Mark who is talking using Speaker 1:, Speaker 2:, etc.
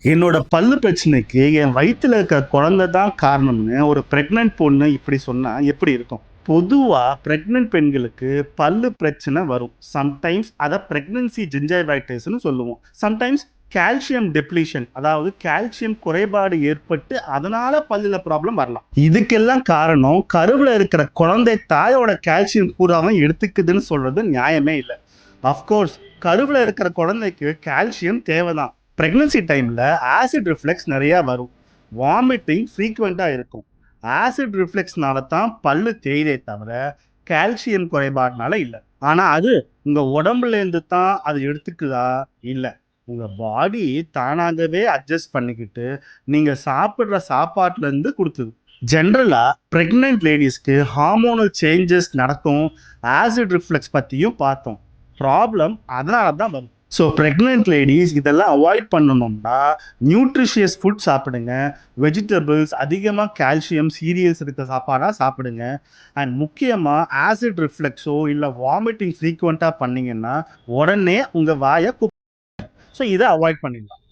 Speaker 1: என்னோட பல்லு பிரச்சனைக்கு என் வயித்துல இருக்க குழந்தை தான் காரணம்னு ஒரு பிரெக்னன்ட் பொண்ணு இப்படி சொன்னா எப்படி இருக்கும்? பொதுவா பிரெக்னன்ட் பெண்களுக்கு பல்லு பிரச்சனை வரும். சம்டைம்ஸ் அத பிரெக்னன்சி ஜிஞ்சைவைட்டிஸ்னு சொல்லுவோம். சம்டைம்ஸ் கால்சியம் டெப்ளீஷன், அதாவது கால்சியம் குறைபாடு ஏற்பட்டு அதனால பல்லுல ப்ராப்ளம் வரலாம். இதுக்கெல்லாம் காரணம் கருவுல இருக்கிற குழந்தை தாயோட கால்சியம் பூராவும் எடுத்துக்குதுன்னு சொல்றது நியாயமே இல்லை. அஃப்கோர்ஸ் கருவுல இருக்கிற குழந்தைக்கு கால்சியம் தேவைதான். பிரெக்னன்சி டைம்ல ஆசிட் ரிஃப்ளெக்ஸ் நிறைய வரும். வாமிட்டிங் ஃப்ரீக்வெண்ட்டாக இருக்கும். ஆசிட் ரிஃப்ளெக்ஸ்னால தான் பல்லு தேய்தே தவிர கால்சியம் குறைபாடுனால இல்லை. ஆனால் அது உங்கள் உடம்புலேருந்து தான் அது எடுத்துக்குதா? இல்லை. உங்கள் பாடி தானாகவே அட்ஜஸ்ட் பண்ணிக்கிட்டு நீங்கள் சாப்பிட்ற சாப்பாட்டுலேருந்து கொடுத்துது. ஜென்ரலாக ப்ரெக்னென்ட் லேடிஸ்க்கு ஹார்மோனல் சேஞ்சஸ் நடக்கும். ஆசிட் ரிஃப்ளெக்ஸ் பற்றியும் பார்த்தோம். ப்ராப்ளம் அதனால தான் வரும். ஸோ ப்ரெக்னென்ட் லேடிஸ் இதெல்லாம் அவாய்ட் பண்ணணும்னா நியூட்ரிஷியஸ் ஃபுட் சாப்பிடுங்க. வெஜிடபிள்ஸ், அதிகமாக கால்சியம், சீரியல்ஸ் இருக்க சாப்பாடாக சாப்பிடுங்க. அண்ட் முக்கியமாக ஆசிட் ரிஃப்ளெக்ஸோ இல்லை வாமிட்டிங் ஃப்ரீக்வெண்ட்டாக பண்ணிங்கன்னா உடனே உங்கள் வாயை ஸோ இதை அவாய்ட் பண்ணிடலாம்.